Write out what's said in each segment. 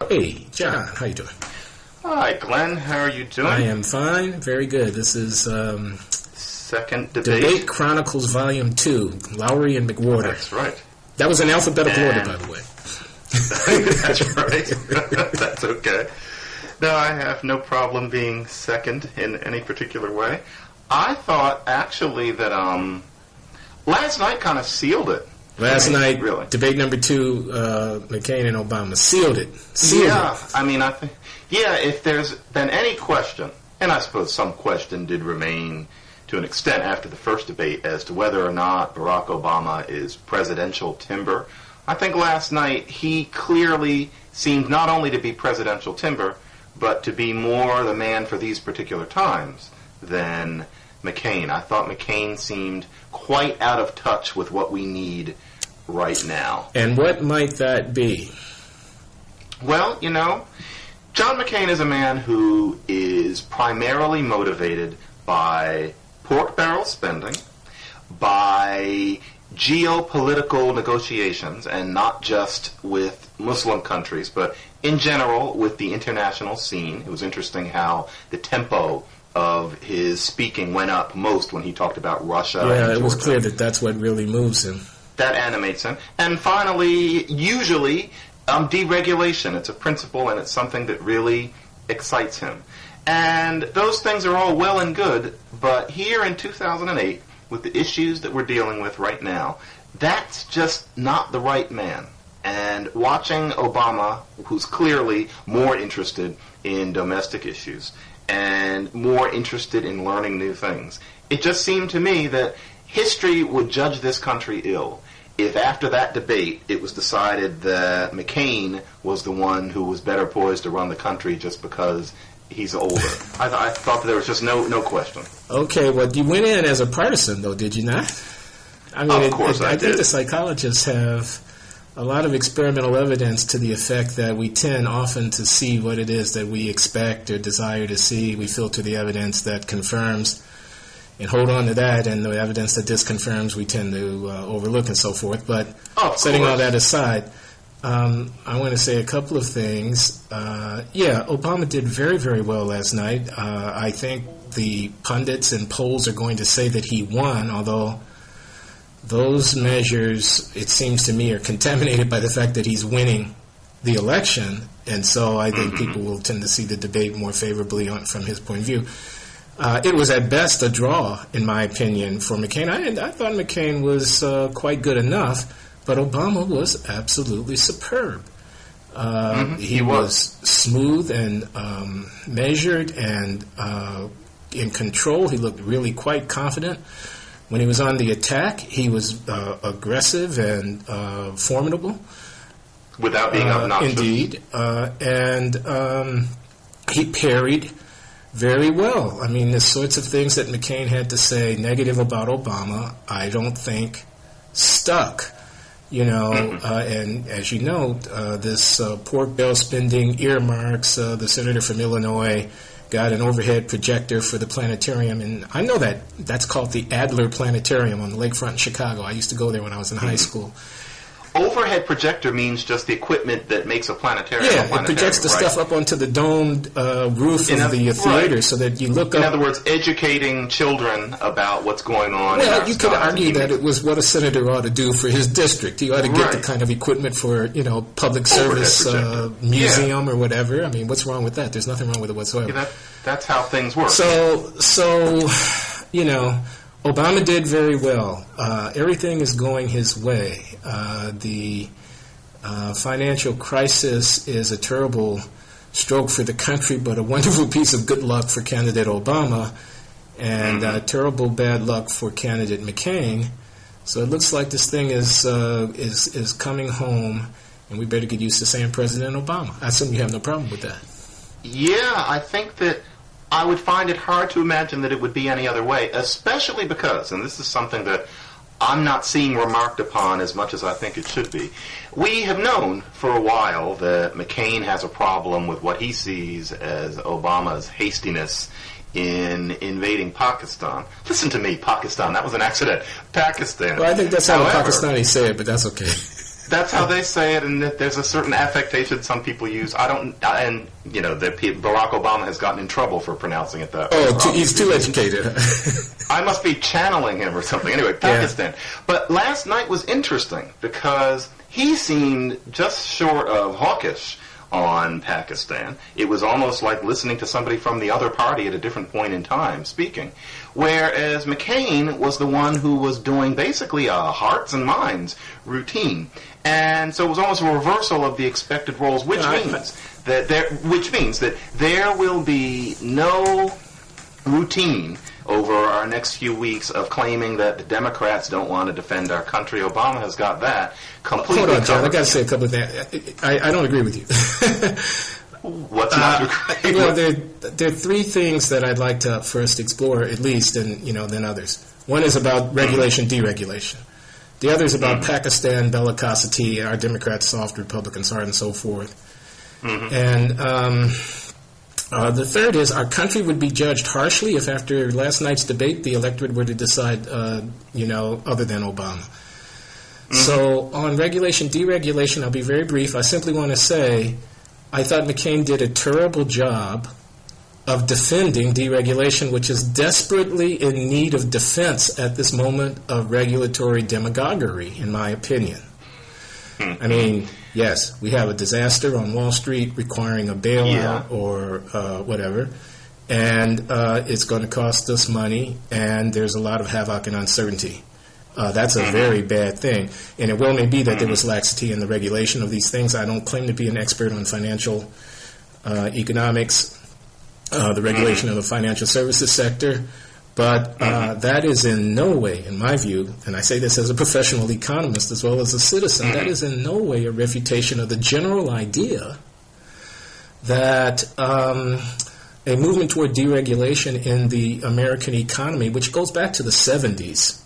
Hey, John, how you doing? Hi, Glenn. How are you doing? I am fine. Very good. This is second debate. Debate Chronicles Volume 2, Loury and McWhorter. That's right. That was in alphabetical order, by the way. That's right. That's okay. No, I have no problem being second in any particular way. I thought, actually, that last night kind of sealed it. Last night, really. Debate number 2, McCain and Obama sealed it. I mean, I think, if there's been any question, and I suppose some question did remain to an extent after the first debate as to whether or not Barack Obama is presidential timber, I think last night he clearly seemed not only to be presidential timber, but to be more the man for these particular times than McCain. I thought McCain seemed quite out of touch with what we need right now. And what might that be? Well, John McCain is a man who is primarily motivated by pork barrel spending, by geopolitical negotiations, and not just with Muslim countries, but in general with the international scene. It was interesting how the tempo of his speaking went up most when he talked about Russia. Yeah, it was clear that that's what really moves him. That animates him. And finally, usually, deregulation. It's a principle, and it's something that really excites him. And those things are all well and good, but here in 2008, with the issues that we're dealing with right now, that's just not the right man. And watching Obama, who's clearly more interested in domestic issues and more interested in learning new things, it just seemed to me that history would judge this country ill if after that debate it was decided that McCain was the one who was better poised to run the country just because he's older. I thought that there was just no question. Okay, well, you went in as a partisan, though, did you not? I mean, of course I did. I think the psychologists have a lot of experimental evidence to the effect that we tend often to see what it is that we expect or desire to see. We filter the evidence that confirms and hold on to that, and the evidence that disconfirms we tend to overlook and so forth. But setting all that aside, I want to say a couple of things. Obama did very, very well last night. I think the pundits and polls are going to say that he won, although those measures, it seems to me, are contaminated by the fact that he's winning the election, and so I think people will tend to see the debate more favorably from his point of view. It was at best a draw, in my opinion, for McCain. I thought McCain was quite good enough, but Obama was absolutely superb. He was smooth and measured and in control. He looked really quite confident. When he was on the attack, he was aggressive and formidable. Without being obnoxious. Indeed. And he parried very well. I mean, the sorts of things that McCain had to say negative about Obama, I don't think stuck. And as you know, this pork barrel spending earmarks, the senator from Illinois got an overhead projector for the planetarium, and I know that's called the Adler Planetarium on the lakefront in Chicago. I used to go there when I was in high school. Overhead projector means just the equipment that makes a planetarium. Yeah, it projects the stuff up onto the domed roof of the theater so that you look up. In other words, educating children about what's going on. Well, you could argue that it was what a senator ought to do for his district. He ought to get the kind of equipment for, public service museum or whatever. I mean, what's wrong with that? There's nothing wrong with it whatsoever. Yeah, that's how things work. So Obama did very well. Everything is going his way. The financial crisis is a terrible stroke for the country, but a wonderful piece of good luck for candidate Obama, and terrible bad luck for candidate McCain. So it looks like this thing is coming home, and we better get used to saying President Obama. I assume you have no problem with that. Yeah, I think that I would find it hard to imagine that it would be any other way, especially because, and this is something that I'm not seeing remarked upon as much as I think it should be, we have known for a while that McCain has a problem with what he sees as Obama's hastiness in invading Pakistan. Listen to me, Pakistan. That was an accident. Pakistan. Well, I think that's how the Pakistanis say it, but that's okay. That's how they say it, and there's a certain affectation some people use. And Barack Obama has gotten in trouble for pronouncing it that way. Oh, he's too educated. I must be channeling him or something. Anyway, Pakistan. Yeah. But last night was interesting because he seemed just short of hawkish on Pakistan. It was almost like listening to somebody from the other party at a different point in time speaking. Whereas McCain was the one who was doing basically a hearts and minds routine. And so it was almost a reversal of the expected roles, which means that there will be no routine over our next few weeks of claiming that the Democrats don't want to defend our country. Obama has got that completely covered. Hold on, John. I got to say a couple of things. I don't agree with you. What's not agree well, there are three things that I'd like to first explore, at least, and then others. One is about regulation, deregulation. The other is about Pakistan, bellicosity, our Democrats soft, Republicans hard, and so forth. And the third is our country would be judged harshly if after last night's debate the electorate were to decide, other than Obama. So on regulation, deregulation, I'll be very brief. I simply want to say I thought McCain did a terrible job of defending deregulation, which is desperately in need of defense at this moment of regulatory demagoguery, in my opinion. I mean, yes, we have a disaster on Wall Street requiring a bailout or whatever, and it's going to cost us money, and there's a lot of havoc and uncertainty. That's a very bad thing. And it well may be that there was laxity in the regulation of these things. I don't claim to be an expert on financial economics, the regulation of the financial services sector, but that is in no way, in my view, and I say this as a professional economist as well as a citizen, that is in no way a refutation of the general idea that a movement toward deregulation in the American economy, which goes back to the 70s,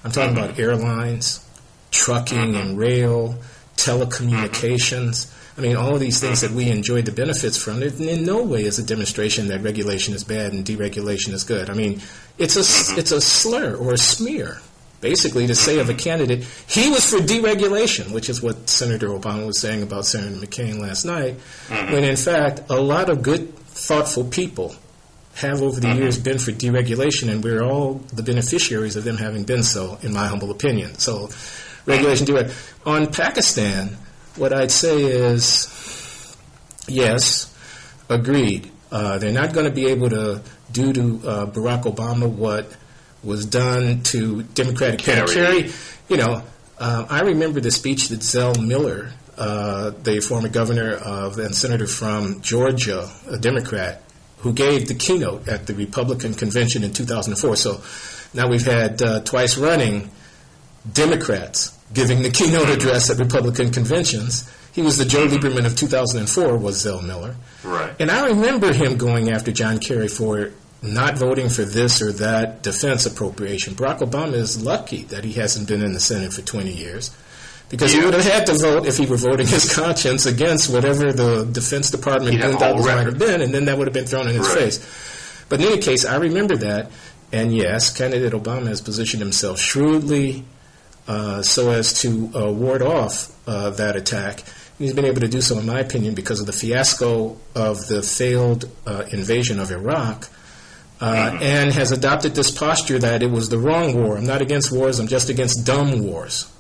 I'm talking about airlines, trucking and rail, telecommunications. I mean, all of these things that we enjoyed the benefits from, in no way is a demonstration that regulation is bad and deregulation is good. I mean, it's a slur or a smear, basically, to say of a candidate, he was for deregulation, which is what Senator Obama was saying about Senator McCain last night, when in fact a lot of good, thoughtful people have over the years been for deregulation, and we're all the beneficiaries of them having been so, in my humble opinion. So, regulation, on Pakistan, what I'd say is, yes, agreed. They're not going to be able to do to Barack Obama what was done to Democratic Kerry. I remember the speech that Zell Miller, the former governor and senator from Georgia, a Democrat, who gave the keynote at the Republican convention in 2004. So now we've had twice running Democrats giving the keynote address at Republican conventions. He was the Joe Lieberman of 2004, was Zell Miller. Right. And I remember him going after John Kerry for not voting for this or that defense appropriation. Barack Obama is lucky that he hasn't been in the Senate for 20 years, because he would have had to vote if he were voting his conscience against whatever the Defense Department boondoggles might have been, and then that would have been thrown in his face. But in any case, I remember that, and yes, candidate Obama has positioned himself shrewdly so as to ward off that attack. And he's been able to do so, in my opinion, because of the fiasco of the failed invasion of Iraq, and has adopted this posture that it was the wrong war. I'm not against wars, I'm just against dumb wars.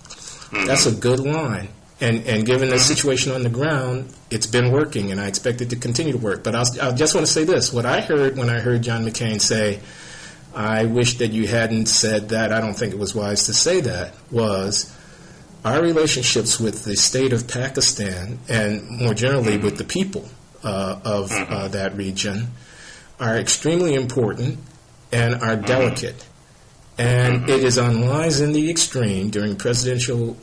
That's a good line. And given the situation on the ground, it's been working, and I expect it to continue to work. But I just want to say this. What I heard when I heard John McCain say, I wish that you hadn't said that, I don't think it was wise to say that, was our relationships with the state of Pakistan, and more generally with the people of that region, are extremely important and are delicate. And it is unwise in the extreme during presidential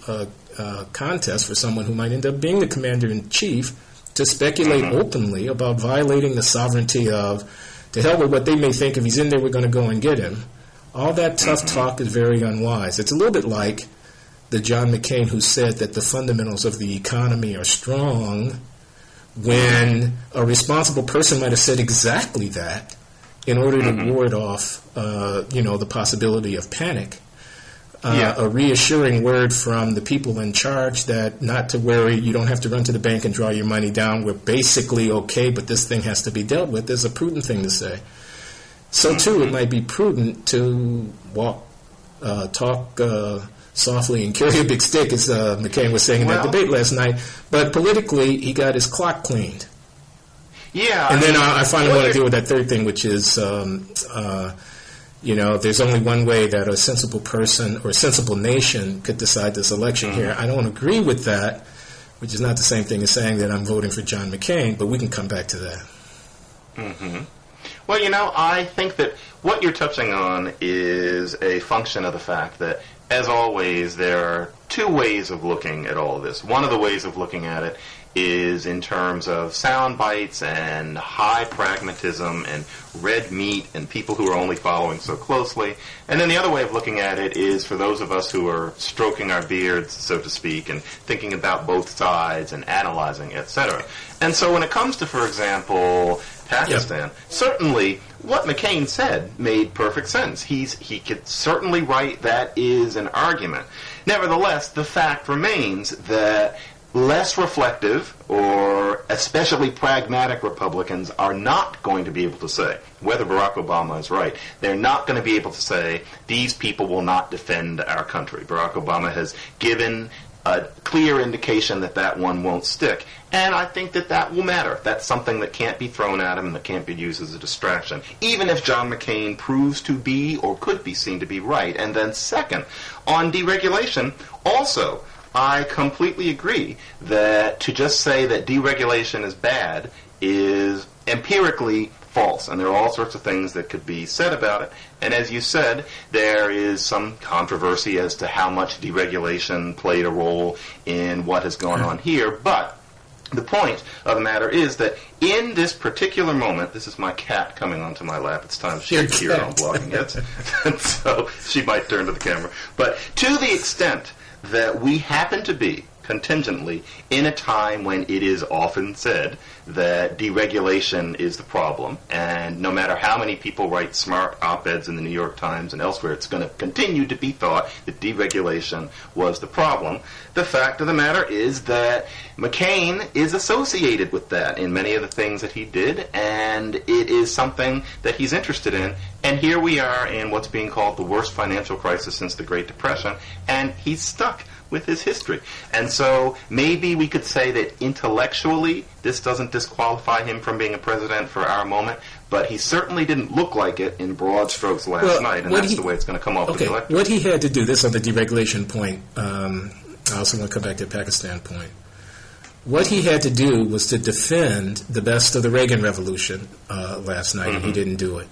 contest for someone who might end up being the commander-in-chief to speculate openly about violating the sovereignty of, to hell with what they may think, if he's in there, we're going to go and get him. All that tough talk is very unwise. It's a little bit like the John McCain who said that the fundamentals of the economy are strong, when a responsible person might have said exactly that in order to ward off, the possibility of panic. a reassuring word from the people in charge that not to worry, you don't have to run to the bank and draw your money down. We're basically okay, but this thing has to be dealt with, is a prudent thing to say. So, too, it might be prudent to talk softly and carry a big stick, as McCain was saying in that debate last night. But politically, he got his clock cleaned. Yeah. And then I finally want to deal with that third thing, which is, there's only one way that a sensible person or a sensible nation could decide this election here. I don't agree with that, which is not the same thing as saying that I'm voting for John McCain, but we can come back to that. Mm-hmm. Well, I think that what you're touching on is a function of the fact that, as always, there are two ways of looking at all of this. One of the ways of looking at it is in terms of sound bites and high pragmatism and red meat and people who are only following so closely. And then the other way of looking at it is for those of us who are stroking our beards, so to speak, and thinking about both sides and analyzing, etc. And so when it comes to, for example, Pakistan, certainly what McCain said made perfect sense. He could certainly write that is an argument. Nevertheless, the fact remains that less reflective or especially pragmatic Republicans are not going to be able to say whether Barack Obama is right. They're not going to be able to say these people will not defend our country. Barack Obama has given a clear indication that that one won't stick. And I think that that will matter. That's something that can't be thrown at him and that can't be used as a distraction, even if John McCain proves to be or could be seen to be right. And then second, on deregulation, also, I completely agree that to just say that deregulation is bad is empirically false, and there are all sorts of things that could be said about it. And as you said, there is some controversy as to how much deregulation played a role in what has gone on here, but the point of the matter is that in this particular moment, this is my cat coming onto my lap. It's time she can hear it on Blogging Heads, and so she might turn to the camera. But to the extent that we happen to be contingently in a time when it is often said that deregulation is the problem, and no matter how many people write smart op-eds in the New York Times and elsewhere, it's going to continue to be thought that deregulation was the problem. The fact of the matter is that McCain is associated with that in many of the things that he did, and it is something that he's interested in. And here we are in what's being called the worst financial crisis since the Great Depression, and he's stuck with his history. And so maybe we could say that intellectually this doesn't disqualify him from being a president for our moment, but he certainly didn't look like it in broad strokes last night, and that's the way it's going to come off with the electorate. What he had to do, this on the deregulation point, I also want to come back to the Pakistan point. What he had to do was to defend the best of the Reagan Revolution last night, and he didn't do it.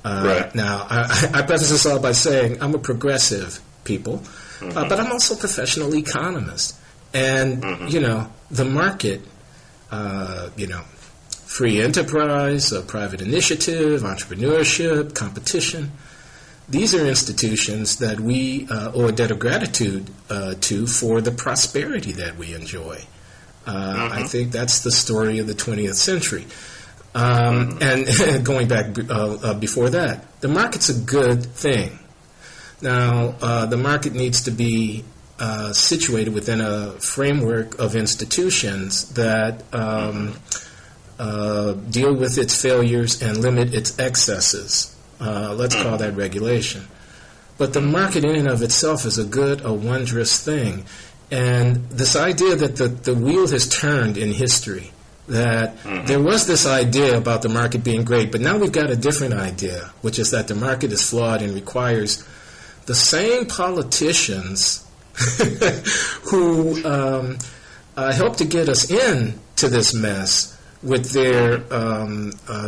Right. Now, I preface this all by saying I'm a progressive people, but I'm also a professional economist. And, the market, free enterprise, private initiative, entrepreneurship, competition, these are institutions that we owe a debt of gratitude to for the prosperity that we enjoy. I think that's the story of the 20th century. And going back before that, the market's a good thing. Now, the market needs to be situated within a framework of institutions that deal with its failures and limit its excesses. Let's call that regulation. But the market in and of itself is a wondrous thing. And this idea that the wheel has turned in history, that there was this idea about the market being great, but now we've got a different idea, which is that the market is flawed and requires the same politicians who helped to get us into this mess with their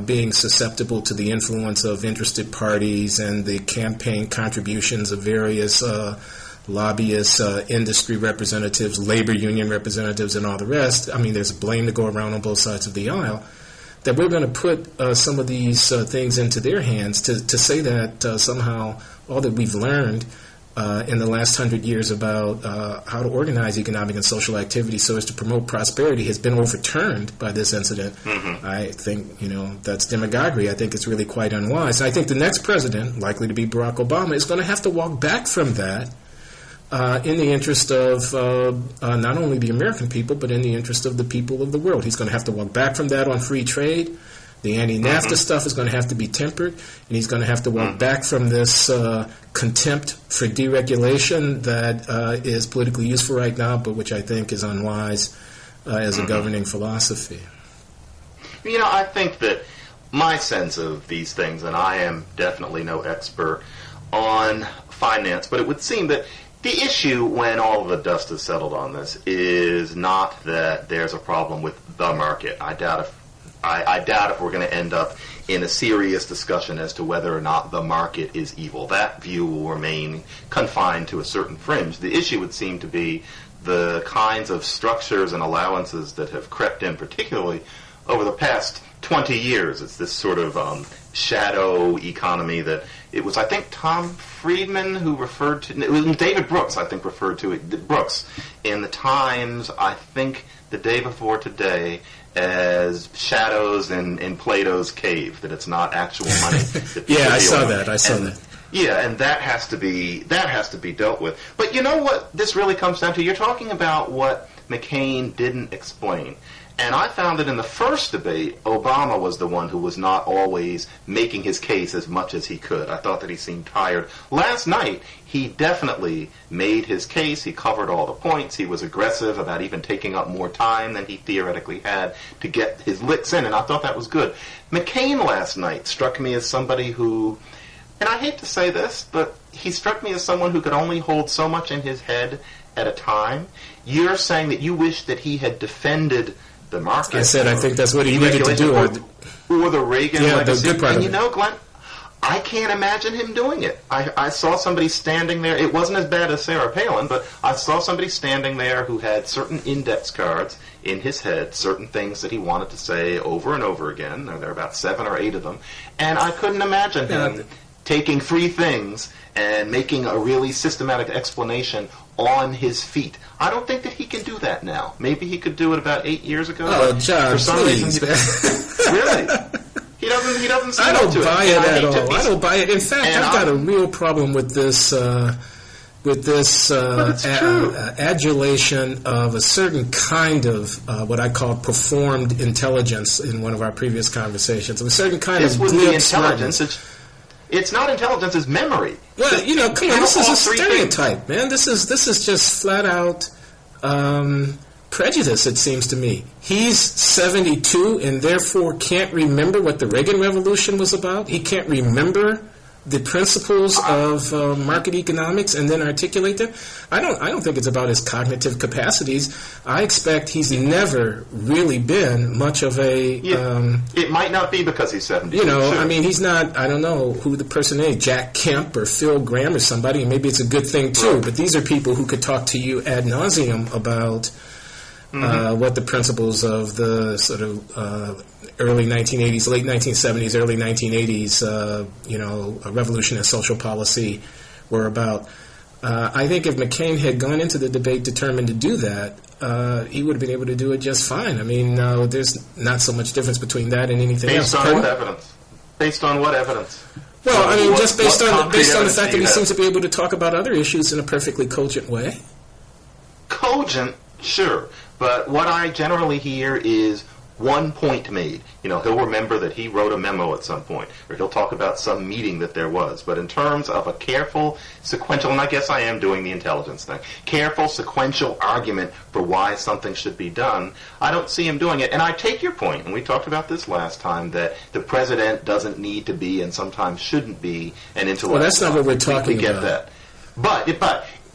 being susceptible to the influence of interested parties and the campaign contributions of various lobbyists, industry representatives, labor union representatives, and all the rest. I mean, there's blame to go around on both sides of the aisle, that we're going to put some of these things into their hands to say that somehow all that we've learned in the last 100 years about how to organize economic and social activity so as to promote prosperity has been overturned by this incident. I think, that's demagoguery. I think it's really quite unwise. I think the next president, likely to be Barack Obama, is going to have to walk back from that in the interest of not only the American people, but in the interest of the people of the world. He's going to have to walk back from that on free trade. The anti-NAFTA stuff is going to have to be tempered, and he's going to have to walk back from this contempt for deregulation that is politically useful right now, but which I think is unwise as a governing philosophy. I think that my sense of these things, and I am definitely no expert on finance, but it would seem that the issue when all of the dust is settled on this is not that there's a problem with the market. I doubt if we're going to end up in a serious discussion as to whether or not the market is evil. That view will remain confined to a certain fringe. The issue would seem to be the kinds of structures and allowances that have crept in, particularly over the past 20 years. It's this sort of shadow economy that it was, I think, Tom Friedman who referred to, it was David Brooks, I think, referred to it, Brooks, in the Times, I think, the day before today, as shadows in Plato's cave, that it's not actual money. Yeah, I saw that. Yeah, and that has to be dealt with. But you know what this really comes down to? You're talking about what McCain didn't explain. And I found that in the first debate, Obama was the one who was not always making his case as much as he could. I thought that he seemed tired. Last night, he definitely made his case. He covered all the points. He was aggressive about even taking up more time than he theoretically had to get his licks in, and I thought that was good. McCain last night struck me as somebody who, and I hate to say this, but he struck me as someone who could only hold so much in his head at a time. You're saying that you wish that he had defended the market. I said I think that's what he needed to do. Or the Reagan legacy. The good part and Glenn, I can't imagine him doing it. I saw somebody standing there. It wasn't as bad as Sarah Palin, but I saw somebody standing there who had certain index cards in his head, certain things that he wanted to say over and over again. There are about 7 or 8 of them. And I couldn't imagine him taking 3 things and making a really systematic explanation on his feet. I don't think that he can do that now. Maybe he could do it about 8 years ago. Oh, John, for some please. Reason, really? He doesn't seem I don't to buy it at all. I don't buy it. In fact, And I've got a real problem with this adulation of a certain kind of what I call performed intelligence in one of our previous conversations. A certain kind This of would be glib intelligence. smartness. It's not intelligence, it's memory. Well, come on, this is a 3 stereotype, man. This is just flat out prejudice, it seems to me. He's 72 and therefore can't remember what the Reagan Revolution was about. He can't remember the principles of market economics and then articulate them. I don't think it's about his cognitive capacities. I expect he's never really been much of a... it might not be because he's 72. Sure. I mean, he's not, I don't know who the person is, Jack Kemp or Phil Graham or somebody, and maybe it's a good thing too, but these are people who could talk to you ad nauseum about what the principles of the sort of early 1980s, late 1970s, early 1980s, revolution in social policy were about. I think if McCain had gone into the debate determined to do that, he would have been able to do it just fine. I mean, there's not so much difference between that and anything else. Based on what evidence? Well, I mean, just based on the fact that he seems to be able to talk about other issues in a perfectly cogent way. Cogent, sure. But what I generally hear is one point made. He'll remember that he wrote a memo at some point, or he'll talk about some meeting that there was. But in terms of a careful, sequential, and I guess I am doing the intelligence thing, careful, sequential argument for why something should be done, I don't see him doing it. And I take your point, and we talked about this last time, that the president doesn't need to be and sometimes shouldn't be an intellectual. Well, that's not what we're talking about. We get that. But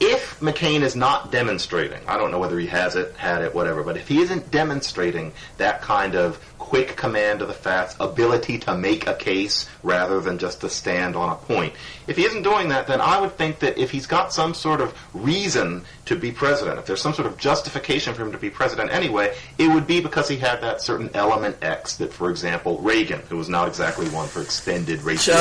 if McCain is not demonstrating, I don't know whether he has it, had it, whatever, but if he isn't demonstrating that kind of quick command of the facts, ability to make a case rather than just to stand on a point, if he isn't doing that, then I would think that if he's got some sort of reason to be president, if there's some sort of justification for him to be president anyway, it would be because he had that certain element X that, for example, Reagan, who was not exactly one for extended racial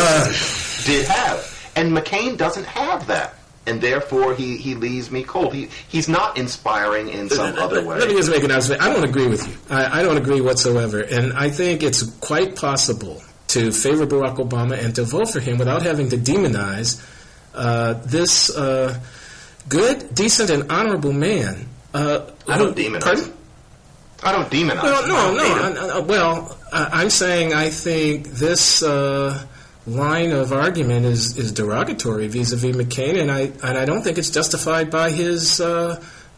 did have. And McCain doesn't have that. and therefore he leaves me cold. He's not inspiring in some other way. Let me just make an observation. I don't agree with you. I don't agree whatsoever. And I think it's quite possible to favor Barack Obama and to vote for him without having to demonize this good, decent, and honorable man. I don't demonize. Pardon? I don't demonize. Well, I'm saying I think this line of argument is derogatory vis-a-vis McCain, and I don't think it's justified by his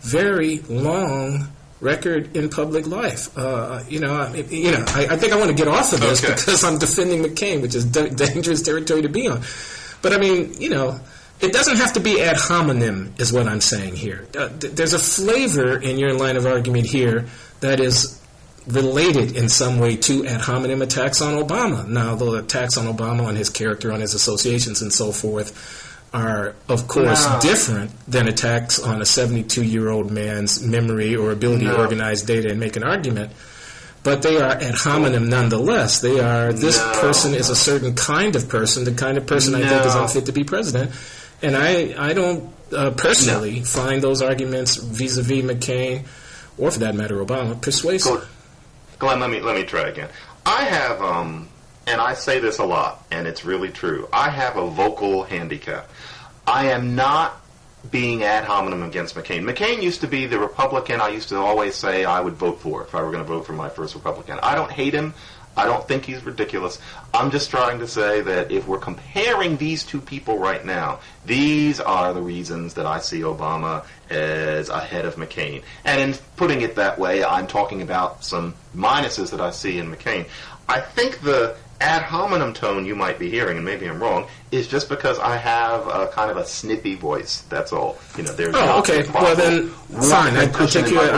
very long record in public life. I think I want to get off of this because I'm defending McCain, which is dangerous territory to be on. But I mean, it doesn't have to be ad hominem, is what I'm saying here. There's a flavor in your line of argument here that is related in some way to ad hominem attacks on Obama. Now, the attacks on Obama, on his character, on his associations, and so forth, are, of course, different than attacks on a 72-year-old man's memory or ability to organize data and make an argument. But they are ad hominem nonetheless. They are, this person is a certain kind of person, the kind of person I think is unfit to be president. And I don't personally find those arguments vis-a-vis McCain, or for that matter, Obama, persuasive. Glenn, let me try again. I have, and I say this a lot, and it's really true, I have a vocal handicap. I am not being ad hominem against McCain. McCain used to be the Republican I used to always say I would vote for if I were going to vote for my first Republican. I don't hate him. I don't think he's ridiculous. I'm just trying to say that if we're comparing these two people right now, these are the reasons that I see Obama as ahead of McCain. And in putting it that way, I'm talking about some minuses that I see in McCain. I think the ad hominem tone you might be hearing, and maybe I'm wrong, is just because I have a kind of a snippy voice. That's all. There's okay. Well, then, fine. I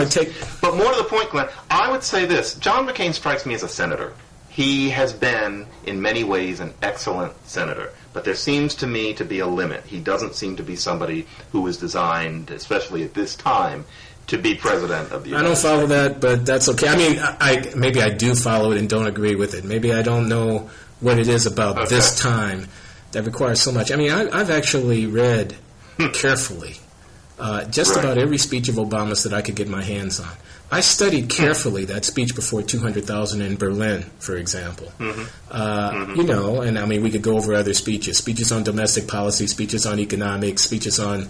take. But more to the point, Glenn, I would say this. John McCain strikes me as a senator. He has been, in many ways, an excellent senator. But there seems to me to be a limit. He doesn't seem to be somebody who was designed, especially at this time, to be president of the United States. I don't follow that, but that's okay. I mean, maybe I do follow it and don't agree with it. Maybe I don't know what it is about this time that requires so much. I mean, I've actually read carefully just about every speech of Obama's that I could get my hands on. I studied carefully that speech before 200,000 in Berlin, for example. And I mean, we could go over other speeches on domestic policy, speeches on economics, speeches on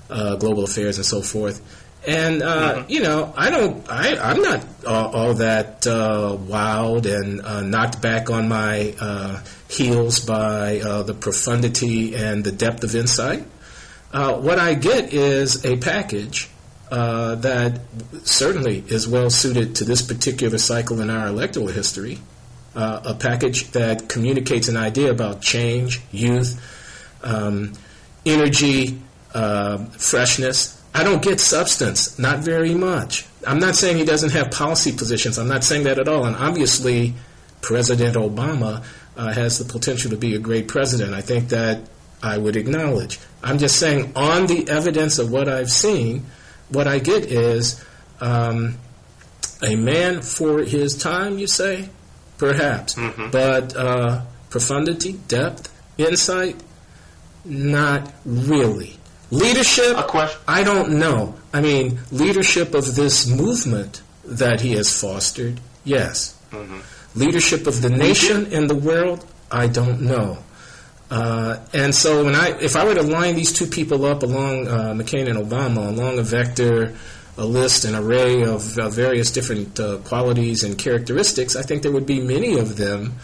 global affairs, and so forth. And I'm not all that wowed and knocked back on my heels by the profundity and the depth of insight. What I get is a package that certainly is well suited to this particular cycle in our electoral history, a package that communicates an idea about change, youth, energy, freshness. I don't get substance, not very much. I'm not saying he doesn't have policy positions. I'm not saying that at all. And obviously, President Obama has the potential to be a great president. I think that I would acknowledge. I'm just saying, on the evidence of what I've seen, what I get is a man for his time, you say? Perhaps. But profundity, depth, insight, not really. Leadership, I don't know. I mean, leadership of this movement that he has fostered, yes. Leadership of the nation and the world, I don't know. And so if I were to line these two people up along McCain and Obama, along a vector, a list, an array of various different qualities and characteristics, I think there would be many of them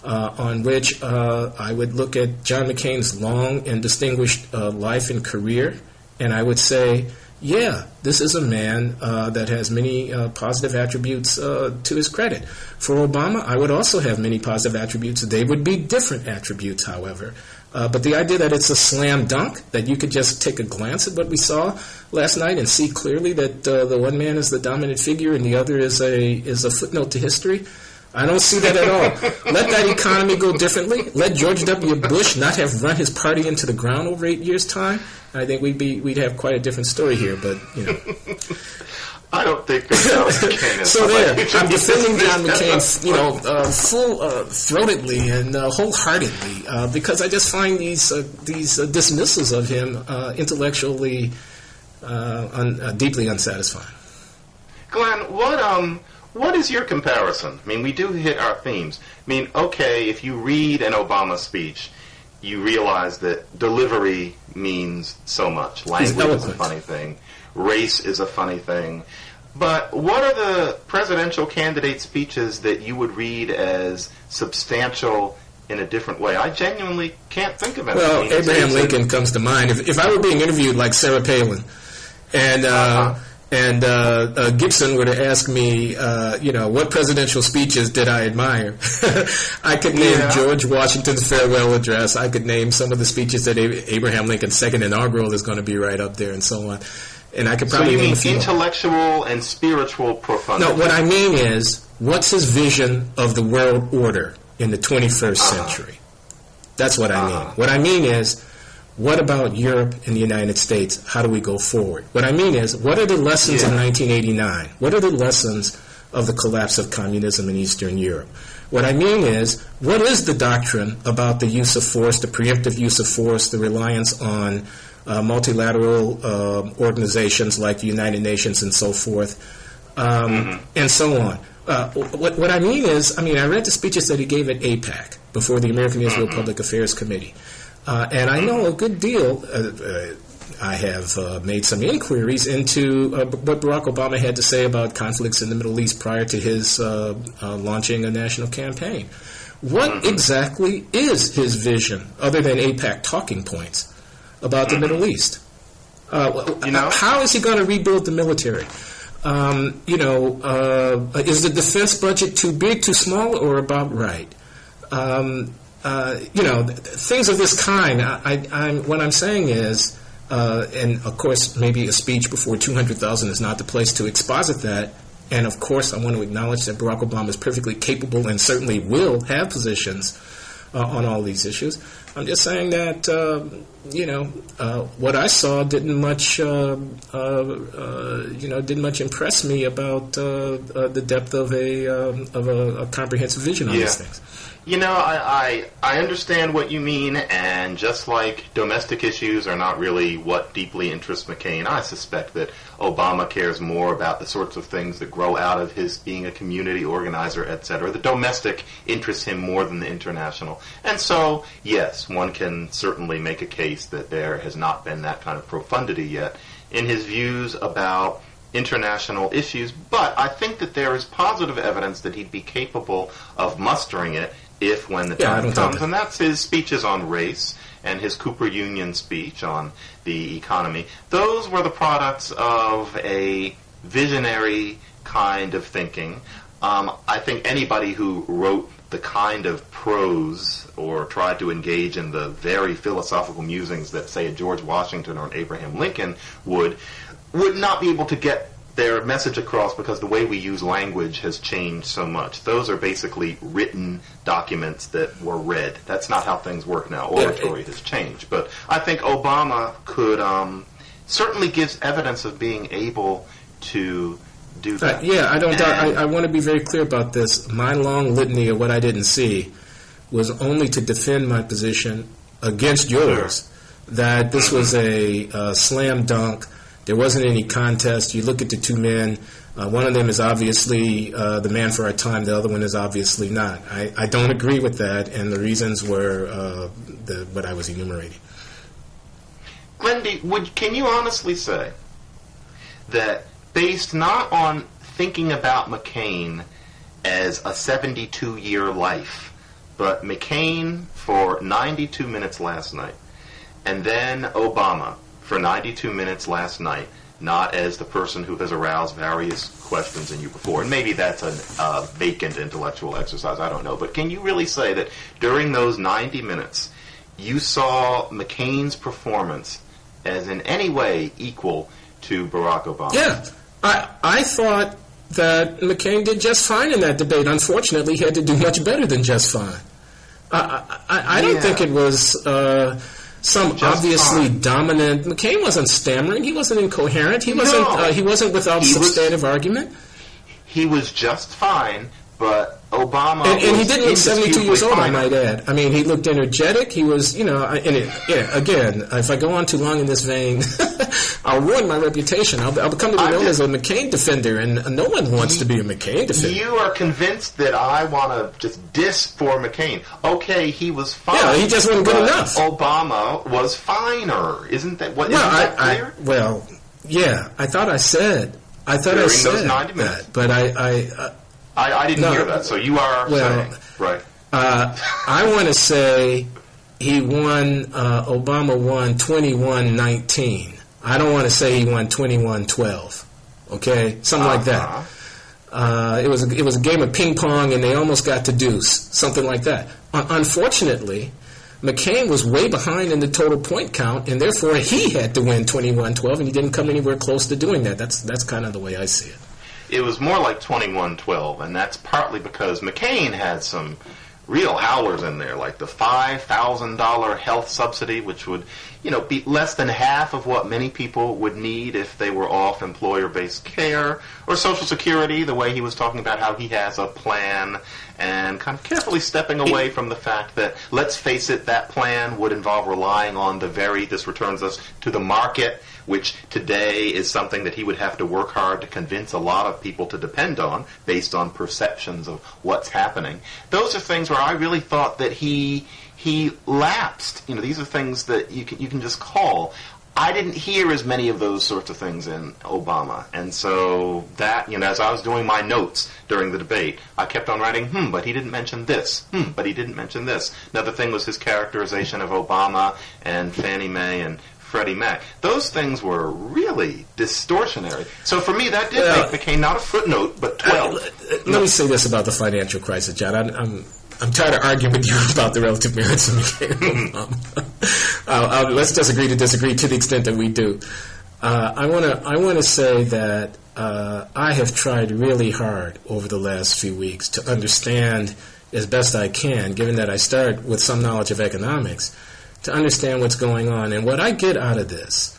on which I would look at John McCain's long and distinguished life and career, and I would say, yeah, this is a man that has many positive attributes to his credit. For Obama, I would also have many positive attributes. They would be different attributes, however. But the idea that it's a slam dunk, that you could just take a glance at what we saw last night and see clearly that the one man is the dominant figure and the other is a footnote to history, I don't see that at all. Let that economy go differently. Let George W. Bush not have run his party into the ground over 8 years' time. I think we'd have quite a different story here. But I don't think John McCain is. So there, I'm defending John McCain, full-throatedly and wholeheartedly, because I just find these dismissals of him intellectually deeply unsatisfying. Glenn, what is your comparison? I mean, we do hit our themes. I mean, okay, if you read an Obama speech, you realize that delivery means so much. Language is a funny thing. Race is a funny thing. But what are the presidential candidate speeches that you would read as substantial in a different way? I genuinely can't think of anything. Well, Abraham Lincoln comes to mind. If I were being interviewed like Sarah Palin, and Gibson were to ask me, what presidential speeches did I admire? I could name George Washington's farewell address. I could name some of the speeches that Abraham Lincoln's second inaugural is going to be right up there, and so on. And I could probably name a few. Intellectual and spiritual profundity? No, what I mean is, what's his vision of the world order in the 21st century? That's what I mean. What I mean is, what about Europe and the United States? How do we go forward? What I mean is, what are the lessons of 1989? What are the lessons of the collapse of communism in Eastern Europe? What I mean is, what is the doctrine about the use of force, the preemptive use of force, the reliance on multilateral organizations like the United Nations and so forth, and so on? What I mean is, I read the speeches that he gave at AIPAC before the American Israel Public Affairs Committee. And I know a good deal. I have made some inquiries into what Barack Obama had to say about conflicts in the Middle East prior to his launching a national campaign. What exactly is his vision, other than AIPAC talking points, about the Middle East? How is he going to rebuild the military? Is the defense budget too big, too small, or about right? Things of this kind. What I'm saying is, and of course, maybe a speech before 200,000 is not the place to exposit that. And of course, I want to acknowledge that Barack Obama is perfectly capable and certainly will have positions on all these issues. I'm just saying that, what I saw didn't much impress me about the depth of a comprehensive vision on these things. I understand what you mean, and just like domestic issues are not really what deeply interests McCain, I suspect that Obama cares more about the sorts of things that grow out of his being a community organizer, etc. The domestic interests him more than the international. And so, yes, one can certainly make a case that there has not been that kind of profundity yet in his views about international issues, but I think that there is positive evidence that he'd be capable of mustering it if, when the time comes, and that's his speeches on race and his Cooper Union speech on the economy. Those were the products of a visionary kind of thinking. I think anybody who wrote the kind of prose or tried to engage in the very philosophical musings that, say, a George Washington or an Abraham Lincoln would not be able to get their message across, because the way we use language has changed so much. Those are basically written documents that were read. That's not how things work now. Oratory has changed. But I think Obama could certainly gives evidence of being able to do that. I want to be very clear about this. My long litany of what I didn't see was only to defend my position against yours, that this was a slam dunk. There wasn't any contest. You look at the two men. One of them is obviously the man for our time. The other one is obviously not. I don't agree with that, and the reasons were what I was enumerating. Glenn, can you honestly say that, based not on thinking about McCain as a 72-year life, but McCain for 92 minutes last night, and then Obama for 92 minutes last night, not as the person who has aroused various questions in you before, and maybe that's a vacant intellectual exercise, I don't know, but can you really say that during those 90 minutes you saw McCain's performance as in any way equal to Barack Obama? Yeah. I thought that McCain did just fine in that debate. Unfortunately, he had to do much better than just fine. I don't think it was some Just obviously fine. dominant. McCain wasn't stammering. He wasn't incoherent. He wasn't without substantive argument. He was just fine, but Obama And he was didn't look 72 years old, I finer. might add. I mean, he looked energetic. He was, again, if I go on too long in this vein, I'll ruin my reputation. I'll become to be known as a McCain defender, and no one wants to be a McCain defender. You are convinced that I want to just diss for McCain. Okay, he was fine. Yeah, he just wasn't good but enough. Obama was finer. Isn't that what? Well, isn't that clear? I thought I said During those 90 minutes. that, but I didn't hear that, so you are saying. Right. I want to say Obama won 21-19. I don't want to say he won 21-12. Okay? Something like that. It was a game of ping-pong, and they almost got to deuce. Something like that. Unfortunately, McCain was way behind in the total point count, and therefore he had to win 21-12, and he didn't come anywhere close to doing that. That's kind of the way I see it. It was more like 21-12, and that's partly because McCain had some real howlers in there, like the $5,000 health subsidy, which would, be less than half of what many people would need if they were off employer-based care, or Social Security, the way he was talking about how he has a plan, and kind of carefully stepping away from the fact that, let's face it, that plan would involve relying on this returns us to the market, which today is something that he would have to work hard to convince a lot of people to depend on based on perceptions of what's happening. Those are things where I really thought that he lapsed. These are things that you can just call. I didn't hear as many of those sorts of things in Obama. And so that, as I was doing my notes during the debate, I kept on writing, but he didn't mention this. But he didn't mention this. Another thing was his characterization of Obama and Fannie Mae and Freddie Mac. Those things were really distortionary. So for me, that did make McCain not a footnote, but 12. Let me say this about the financial crisis, John. I'm tired of arguing with you about the relative merits of McCain. Let's just agree to disagree to the extent that we do. I want to say that I have tried really hard over the last few weeks to understand as best I can, given that I start with some knowledge of economics, to understand what's going on. And what I get out of this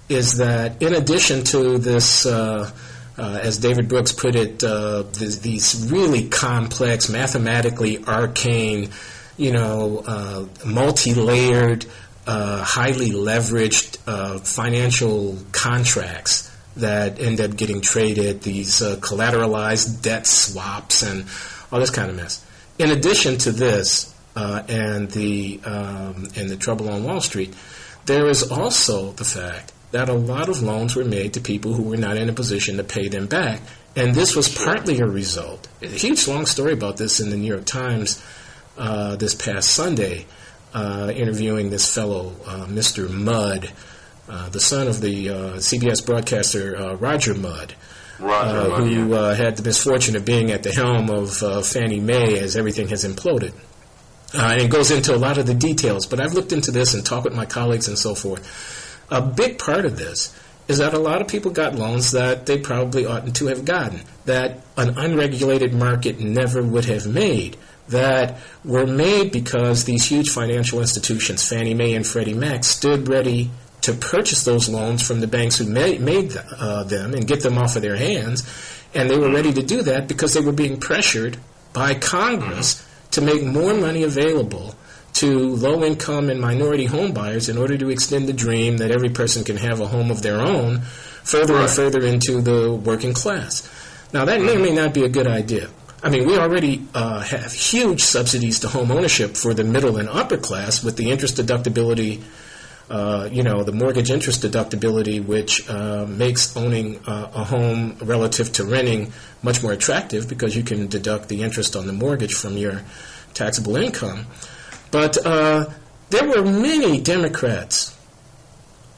is that in addition to this, as David Brooks put it, these really complex, mathematically arcane, multi-layered, highly leveraged financial contracts that end up getting traded, these collateralized debt swaps and all this kind of mess. In addition to this, and the trouble on Wall Street, there is also the fact that a lot of loans were made to people who were not in a position to pay them back. And this was partly a result. A huge long story about this in the New York Times this past Sunday, interviewing this fellow, Mr. Mudd, the son of the CBS broadcaster Roger Mudd, who had the misfortune of being at the helm of Fannie Mae as everything has imploded. And it goes into a lot of the details, but I've looked into this and talked with my colleagues and so forth. A big part of this is that a lot of people got loans that they probably oughtn't to have gotten, that an unregulated market never would have made, that were made because these huge financial institutions, Fannie Mae and Freddie Mac, stood ready to purchase those loans from the banks who made them and get them off of their hands. And they were ready to do that because they were being pressured by Congress to make more money available to low-income and minority home buyers in order to extend the dream that every person can have a home of their own further and further into the working class. Now, that may or may not be a good idea. I mean, we already have huge subsidies to home ownership for the middle and upper class with the interest deductibility, the mortgage interest deductibility, which makes owning a home relative to renting much more attractive because you can deduct the interest on the mortgage from your taxable income. But there were many Democrats,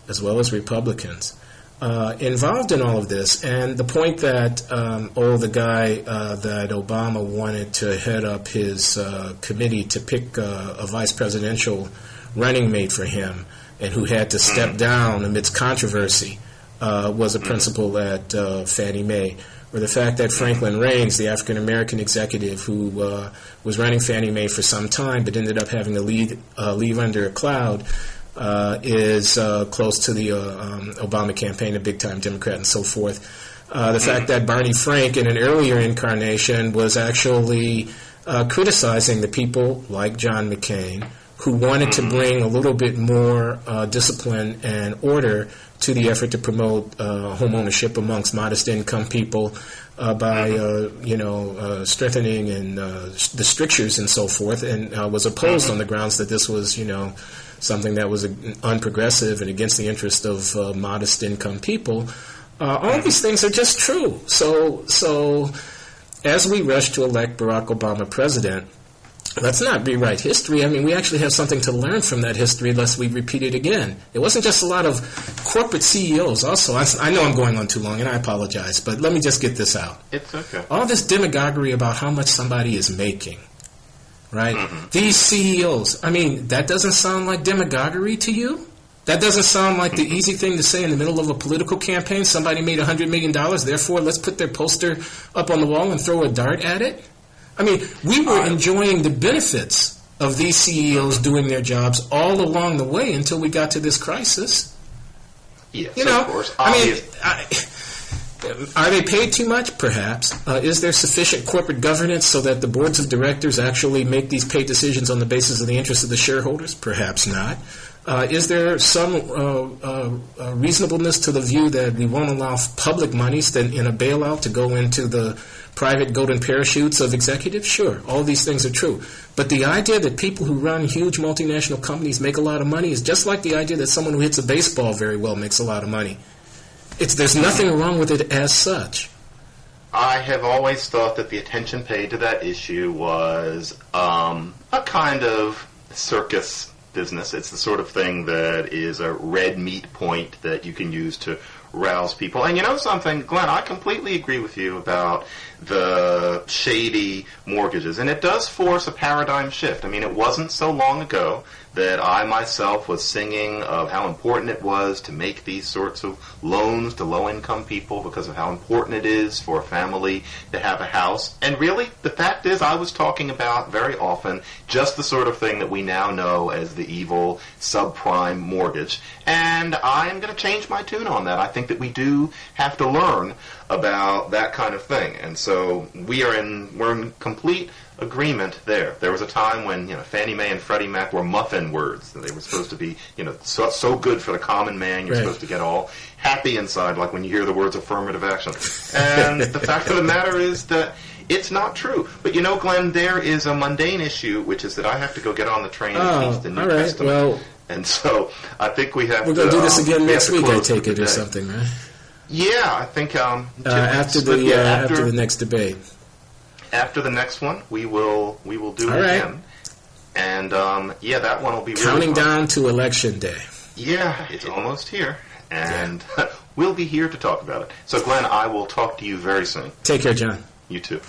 as well as Republicans, involved in all of this. And the point that, the guy that Obama wanted to head up his committee to pick a vice presidential running mate for him and who had to step down amidst controversy was a principal at Fannie Mae. Or the fact that Franklin Raines, the African-American executive who was running Fannie Mae for some time but ended up having to leave under a cloud, is close to the Obama campaign, a big-time Democrat, and so forth. The fact that Barney Frank, in an earlier incarnation, was actually criticizing the people like John McCain, who wanted to bring a little bit more discipline and order to the effort to promote home ownership amongst modest-income people by strengthening and the strictures and so forth, and was opposed on the grounds that this was, something that was unprogressive and against the interest of modest-income people. All these things are just true. So as we rush to elect Barack Obama president, let's not rewrite history. I mean, we actually have something to learn from that history lest we repeat it again. It wasn't just a lot of corporate CEOs also. I know I'm going on too long, and I apologize, but let me just get this out. It's okay. All this demagoguery about how much somebody is making, right? These CEOs, I mean, that doesn't sound like demagoguery to you? That doesn't sound like the easy thing to say in the middle of a political campaign? Somebody made $100 million, therefore let's put their poster up on the wall and throw a dart at it? I mean, we were enjoying the benefits of these CEOs doing their jobs all along the way until we got to this crisis. Yes, of course. Are they paid too much? Perhaps. Is there sufficient corporate governance so that the boards of directors actually make these paid decisions on the basis of the interests of the shareholders? Perhaps not. Is there some reasonableness to the view that we won't allow public monies in a bailout to go into the private golden parachutes of executives? Sure, all these things are true. But the idea that people who run huge multinational companies make a lot of money is just like the idea that someone who hits a baseball very well makes a lot of money. There's nothing wrong with it as such. I have always thought that the attention paid to that issue was a kind of circus business. It's the sort of thing that is a red meat point that you can use to rouse people. And you know something, Glenn, I completely agree with you about the shady mortgages. And it does force a paradigm shift. I mean, it wasn't so long ago that I myself was singing of how important it was to make these sorts of loans to low-income people because of how important it is for a family to have a house. And really, the fact is, I was talking about very often just the sort of thing that we now know as the evil subprime mortgage. And I'm going to change my tune on that. I think that we do have to learn about that kind of thing. And so we're in complete agreement there. There was a time when Fannie Mae and Freddie Mac were muffin words. They were supposed to be so good for the common man. You're supposed to get all happy inside, like when you hear the words affirmative action. And the fact of the matter is that it's not true. But Glenn, there is a mundane issue, which is that I have to go get on the train and teach the New Testament. Well, and so I think we're going to do this again next week. I take it or something, right? Yeah, I think after the next debate. After the next one, we will do it again. And that one will be counting really fun. Down to Election Day. Yeah, it's almost here, and we'll be here to talk about it. So, Glenn, I will talk to you very soon. Take care, John. You too.